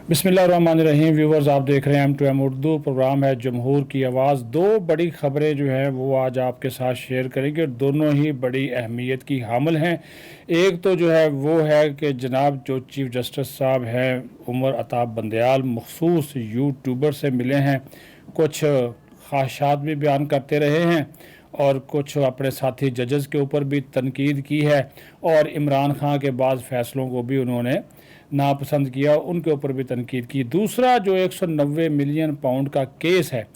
बिस्मिल्लाहिर्रहमानिर्रहीम। व्यूवर्स, आप देख रहे हैं M2M उर्दू। प्रोग्राम है जमहूर की आवाज़। दो बड़ी ख़बरें जो हैं वो आज आपके साथ शेयर करेंगे, दोनों ही बड़ी अहमियत की हामिल हैं। एक तो जो है वो है कि जनाब जो चीफ़ जस्टिस साहब हैं उमर अताब बंदयाल मखसूस यूट्यूबर से मिले हैं, कुछ ख़ाहिशात भी बयान करते रहे हैं और कुछ अपने साथी जजेस के ऊपर भी तनकीद की है और इमरान खान के बाद फ़ैसलों को भी उन्होंने नापसंद किया, उनके ऊपर भी तनकीद की। दूसरा जो 190 मिलियन पाउंड का केस है,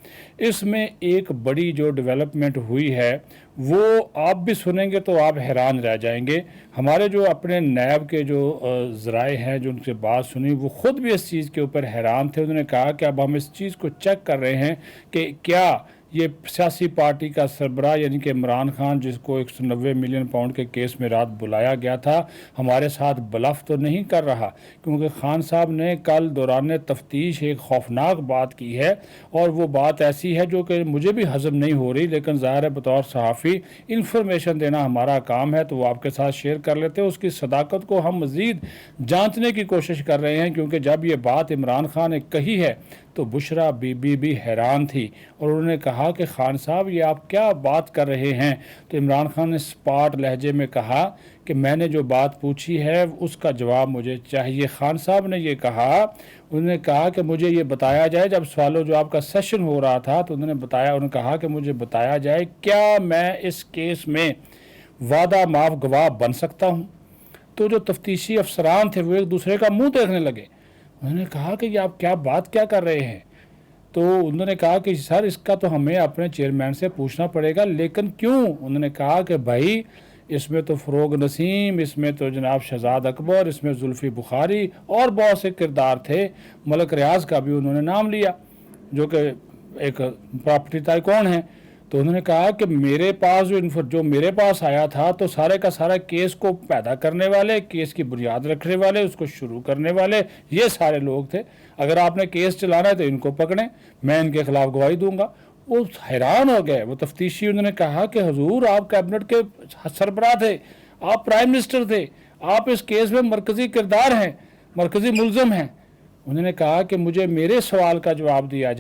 इसमें एक बड़ी जो डेवलपमेंट हुई है वो आप भी सुनेंगे तो आप हैरान रह जाएंगे। हमारे जो अपने नैब के जो ज़राए हैं जो उनसे बात सुनी, वो ख़ुद भी इस चीज़ के ऊपर हैरान थे। उन्होंने कहा कि अब हम इस चीज़ को चेक कर रहे हैं कि क्या ये सियासी पार्टी का सरबराह यानी कि इमरान खान, जिसको 190 मिलियन पाउंड के केस में रात बुलाया गया था, हमारे साथ ब्लफ तो नहीं कर रहा। क्योंकि खान साहब ने कल दौरान तफ्तीश एक खौफनाक बात की है और वो बात ऐसी है जो कि मुझे भी हज़म नहीं हो रही, लेकिन ज़ाहिर है बतौर सहाफ़ी इंफॉर्मेशन देना हमारा काम है तो वो आपके साथ शेयर कर लेते हैं। उसकी सदाकत को हम मज़ीद जांचने की कोशिश कर रहे हैं, क्योंकि जब ये बात इमरान खान ने कही है तो बुशरा बीबी भी हैरान थी और उन्होंने कहा कि खान साहब ये आप क्या बात कर रहे हैं। तो इमरान खान ने स्पाट लहजे में कहा कि मैंने जो बात पूछी है उसका जवाब मुझे चाहिए। खान साहब ने ये कहा, उन्होंने कहा कि मुझे ये बताया जाए, जब सवालों जवाब का सेशन हो रहा था तो उन्होंने कहा कि मुझे बताया जाए क्या मैं इस केस में वादा माफ गवाह बन सकता हूँ। तो जो तफ्तीशी अफसरान थे वो एक दूसरे का मुंह देखने लगे। उन्होंने कहा कि ये आप क्या कर रहे हैं। तो उन्होंने कहा कि सर इसका तो हमें अपने चेयरमैन से पूछना पड़ेगा। लेकिन क्यों? उन्होंने कहा कि भाई इसमें तो फ़रोग नसीम, इसमें तो जनाब शहजाद अकबर, इसमें जुल्फ़ी बुखारी और बहुत से किरदार थे। मलक रियाज का भी उन्होंने नाम लिया जो कि एक प्रॉपर्टी टाइकून है। तो उन्होंने कहा कि मेरे पास जो मेरे पास आया था तो सारे का सारा केस को पैदा करने वाले, केस की बुनियाद रखने वाले, उसको शुरू करने वाले ये सारे लोग थे। अगर आपने केस चलाना है तो इनको पकड़ें, मैं इनके खिलाफ गवाही दूंगा। वो हैरान हो गए वो तफ्तीशी। उन्होंने कहा कि हुजूर आप कैबिनेट के सरबराह थे, आप प्राइम मिनिस्टर थे, आप इस केस में मरकज़ी किरदार हैं, मरकज़ी मुलज़म हैं। उन्होंने कहा कि मुझे मेरे सवाल का जवाब दिया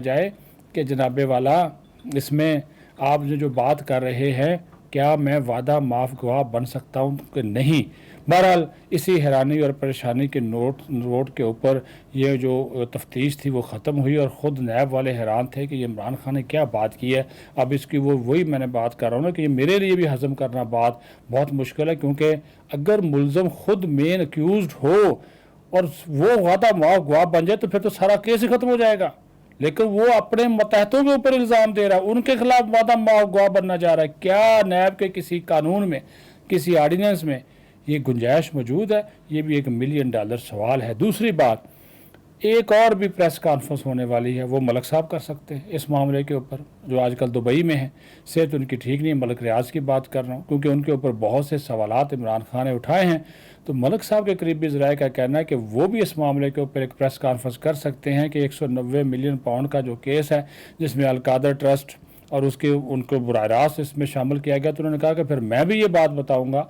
जाए कि जनाबे वाला इसमें आप जो बात कर रहे हैं क्या मैं वादा माफ गवाह बन सकता हूं कि नहीं। बहरहाल इसी हैरानी और परेशानी के नोट के ऊपर ये जो तफ्तीश थी वो ख़त्म हुई और ख़ुद नैब वाले हैरान थे कि ये इमरान खान ने क्या बात की है। अब इसकी वही मैंने बात कर रहा हूँ ना कि ये मेरे लिए भी हज़म करना बात बहुत मुश्किल है, क्योंकि अगर मुलज़म ख़ुद मेन अक्यूज़ हो और वो वादा माफ गवाह बन जाए तो फिर तो सारा केस ही ख़त्म हो जाएगा। लेकिन वो अपने मतहतों के ऊपर इल्ज़ाम दे रहा है, उनके खिलाफ वादा गवाह बनना चाह रहा है। क्या नैब के किसी कानून में, किसी आर्डिनेंस में ये गुंजाइश मौजूद है? ये भी $1 मिलियन सवाल है। दूसरी बात, एक और भी प्रेस कॉन्फ्रेंस होने वाली है, वो मलक साहब कर सकते हैं इस मामले के ऊपर, जो आजकल दुबई में है। सेहत उनकी ठीक नहीं है, मलक रियाज की बात कर रहा हूँ, क्योंकि उनके ऊपर बहुत से सवालात इमरान खान ने उठाए हैं। तो मलक साहब के करीबी ज़राए का कहना है कि वो भी इस मामले के ऊपर एक प्रेस कॉन्फ्रेंस कर सकते हैं कि 190 मिलियन पाउंड का जो केस है जिसमें अलकादर ट्रस्ट और उनको बराह रास्त इसमें शामिल किया गया। तो उन्होंने कहा कि फिर मैं भी ये बात बताऊँगा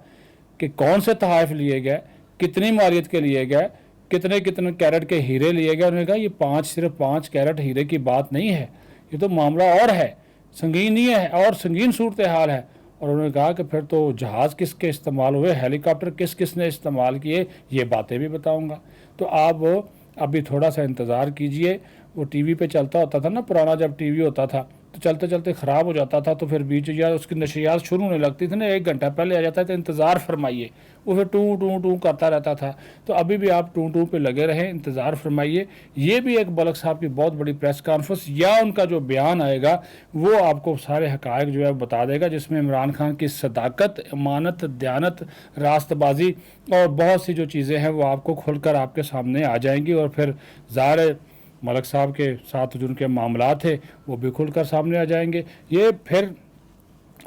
कि कौन से तहाइफ लिए गए, कितनी मालियत के लिए गए, कितने कितने कैरेट के हीरे लिए गए। उन्होंने कहा ये सिर्फ 5 कैरेट हीरे की बात नहीं है, ये तो मामला और है, संगीन नहीं है और संगीन सूरत हाल है। और उन्होंने कहा कि फिर तो जहाज़ किसके इस्तेमाल हुए, हेलीकॉप्टर किसने इस्तेमाल किए, ये बातें भी बताऊंगा। तो आप अभी थोड़ा सा इंतज़ार कीजिए। वो टीवी पे चलता होता था ना, पुराना जब टीवी होता था तो चलते चलते ख़राब हो जाता था तो फिर बीच या उसकी नशरियात शुरू होने लगती थी ना, 1 घंटा पहले आ जाता है तो इंतज़ार फरमाइए। वो फिर टू टू टू करता रहता था। तो अभी भी आप टू टू पे लगे रहें, इंतज़ार फरमाइए। ये भी एक मलक साहब की बहुत बड़ी प्रेस कॉन्फ्रेंस या उनका जो बयान आएगा वो आपको सारे हक़ाइक़ जो है बता देगा, जिसमें इमरान खान की सदाकत, अमानत, दयानत, रास्तबाजी और बहुत सी जो चीज़ें हैं वो आपको खुलकर आपके सामने आ जाएंगी। और फिर ज़ाहिर मलक साहब के साथ जो उनके मामला थे वो भी खुलकर सामने आ जाएंगे। ये फिर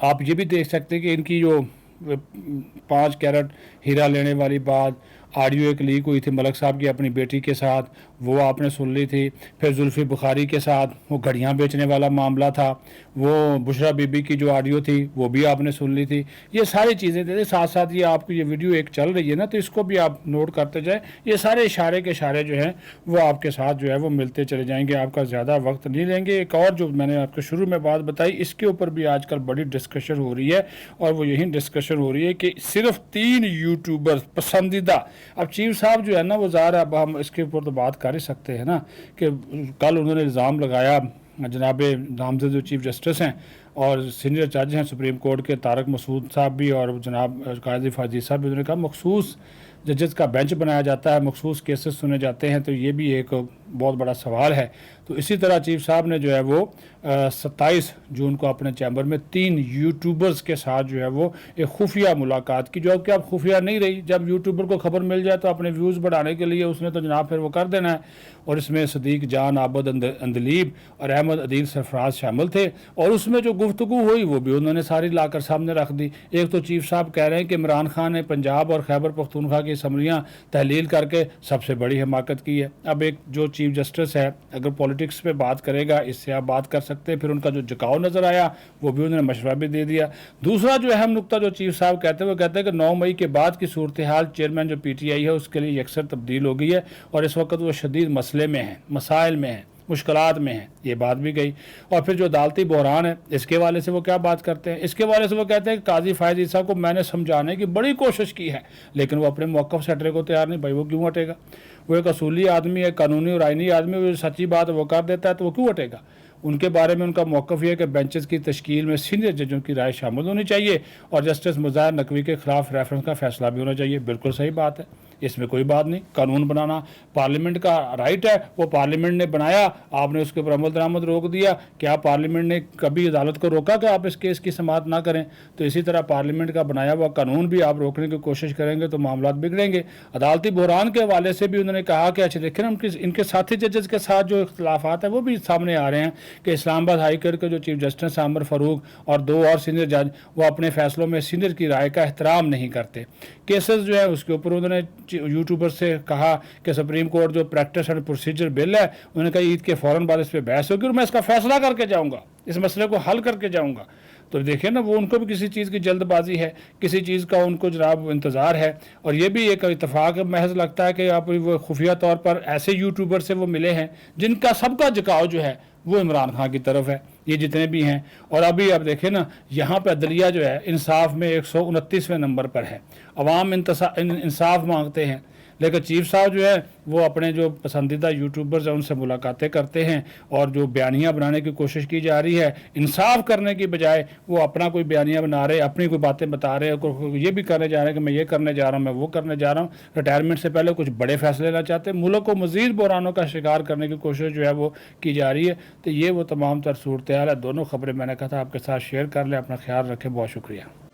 आप ये भी देख सकते हैं कि इनकी जो 5 कैरेट हीरा लेने वाली बात آڈیو ایک لیک ہوئی تھی ملک صاحب کی اپنی بیٹی کے ساتھ، وہ آپ نے سن لی تھی. پھر زلفی بخاری کے ساتھ وہ گھڑیاں بیچنے والا معاملہ تھا، وہ بشرا بی بی کی جو آڈیو تھی وہ بھی آپ نے سن لی تھی. یہ ساری چیزیں تھے. ساتھ ساتھ یہ آپ کو یہ ویڈیو ایک چل رہی ہے نا، تو اس کو بھی آپ نوٹ کرتے جائیں. یہ سارے اشارے کے اشارے جو ہیں وہ آپ کے ساتھ جو ہے وہ ملتے چلے جائیں گے. آپ کا زیادہ وقت نہیں لیں گے. ایک اور جو میں نے آپ کو شروع میں بات بتائی، اس کے اوپر بھی آج کل بڑی ڈسکشن ہو رہی ہے، اور وہ یہی ڈسکشن ہو رہی ہے کہ صرف 3 یوٹیوبر پسندیدہ. اب چیف صاحب جو ہے نا وہ ظاہر ہے، اب ہم اس کے اوپر تو بات کر ہی سکتے ہیں نا، کہ کل انہوں نے الزام لگایا جناب نامزد جو چیف جسٹس ہیں اور سینئر جج ہیں سپریم کورٹ کے، طارق مسعود صاحب بھی اور جناب قاضی فاضل صاحب بھی، انہوں نے کہا مخصوص ججز کا بینچ بنایا جاتا ہے، مخصوص کیسز سنے جاتے ہیں، تو یہ بھی ایک بہت بڑا سوال ہے. تو اسی طرح چیف صاحب نے جو ہے وہ 27 جون کو اپنے چیمبر میں 3 یوٹیوبرز کے ساتھ جو ہے وہ ایک خفیہ ملاقات کی، جو کہ اب خفیہ نہیں رہی. جب یوٹیوبر کو خبر مل جائے تو اپنے ویوز بڑھانے کے لیے اس نے تو جناب پھر وہ کر دینا ہے. اور اس میں صدیق جان، عابد اندلیب اور احمد عدیل سرفراز شامل تھے، اور اس میں جو گفتگو ہوئی وہ بھی انہوں نے ساری لا کر سامنے رکھ دی. ایک تو چیف صاحب کہہ رہے ہیں کہ عمران خان نے پنجاب اور خیبر پختونخوا کی اسمبلیاں تحلیل کر کے سب سے بڑی حماقت کی ہے. اب ایک جو چیف جسٹس ہے اگر پولیٹکس پہ بات کرے گا، اس سے آپ بات کر سکتے ہیں. پھر ان کا جو جھکاؤ نظر آیا وہ بھی انہوں نے مشورہ بھی دے دیا. دوسرا جو اہم نقطہ جو چیف صاحب کہتے ہیں وہ کہتے ہیں کہ 9 مئی کے بعد کی صورتحال چیئرمین جو پی ٹی آئی ہے اس کے لیے یکسر تبدیل ہو گئی ہے، اور اس وقت وہ شدید مسئلے میں ہیں، مسائل میں ہیں، مشکلات میں ہیں. یہ بات بھی گئی. اور پھر جو عدالتی بحران ہے اس کے حوالے سے وہ کیا بات کرتے ہیں؟ اس کے حوالے سے وہ کہتے ہیں کہ قاضی فائز عیسیٰ کو میں نے سمجھانے کی بڑی کوشش کی ہے، لیکن وہ اپنے موقف سے ہٹنے کو تیار نہیں. بھائی وہ کیوں ہٹے گا؟ وہ ایک اصولی آدمی ہے، قانونی اور آئینی آدمی، وہ سچی بات وہ کر دیتا ہے تو وہ کیوں ہٹے گا؟ ان کے بارے میں ان کا موقف یہ ہے کہ بینچز کی تشکیل میں سینئر ججوں کی رائے شامل ہونی چاہیے، اور جسٹس مظاہر نقوی کے خلاف ریفرنس کا فیصلہ بھی ہونا چاہیے. بالکل صحیح بات ہے، اس میں کوئی بات نہیں. قانون بنانا پارلیمنٹ کا رائٹ ہے، وہ پارلیمنٹ نے بنایا، آپ نے اس کے اوپر عمل درآمد روک دیا. کیا پارلیمنٹ نے کبھی عدالت کو روکا کہ آپ اس کیس کی سماعت نہ کریں؟ تو اسی طرح پارلیمنٹ کا بنایا ہوا قانون بھی آپ روکنے کی کوشش کریں گے تو معاملات بگڑیں گے. عدالتی بحران کے حوالے سے بھی انہوں نے کہا کہ اچھا دیکھیں نا ان کے ساتھی ججز کے ساتھ جو اختلافات ہیں وہ بھی سامنے آ رہے ہیں، کہ اسلام آباد ہائی کورٹ کے جو چیف جسٹس عامر فاروق اور 2 اور سینئر جج وہ اپنے فیصلوں میں سینئر کی رائے کا احترام نہیں کرتے. کیسز جو ہے اس کے اوپر انہوں نے یوٹیوبر سے کہا کہ سپریم کورٹ جو پریکٹس اینڈ پروسیجر بل ہے، انہوں نے کہا عید کے فوراً بعد اس پہ بحث ہوگی اور میں اس کا فیصلہ کر کے جاؤں گا، اس مسئلے کو حل کر کے جاؤں گا. تو دیکھیں نا وہ ان کو بھی کسی چیز کی جلد بازی ہے، کسی چیز کا ان کو جناب انتظار ہے. اور یہ بھی ایک اتفاق محض لگتا ہے کہ آپ وہ خفیہ طور پر ایسے یوٹیوبر سے وہ ملے ہیں جن کا سب کا جھکاؤ جو ہے وہ عمران خان کی طرف ہے، یہ جتنے بھی ہیں. اور ابھی آپ دیکھیں نا یہاں پہ عدلیہ جو ہے انصاف میں 129ویں نمبر پر ہے. عوام انصاف مانگتے ہیں، لیکن چیف صاحب جو ہے وہ اپنے جو پسندیدہ یوٹیوبرز ہیں ان سے ملاقاتیں کرتے ہیں، اور جو بیانیہ بنانے کی کوشش کی جا رہی ہے انصاف کرنے کی بجائے وہ اپنا کوئی بیانیہ بنا رہے، اپنی کوئی باتیں بتا رہے ہیں، یہ بھی کرنے جا رہے ہیں کہ میں یہ کرنے جا رہا ہوں، میں وہ کرنے جا رہا ہوں. ریٹائرمنٹ سے پہلے کچھ بڑے فیصلے لینا چاہتے ہیں، ملک کو مزید بحرانوں کا شکار کرنے کی کوشش جو ہے وہ کی جا رہی ہے. تو یہ وہ تمام تر صورتحال ہے. دونوں خبریں میں نے کہا تھا آپ کے ساتھ شیئر کر لیں. اپنا خیال رکھیں. بہت شکریہ.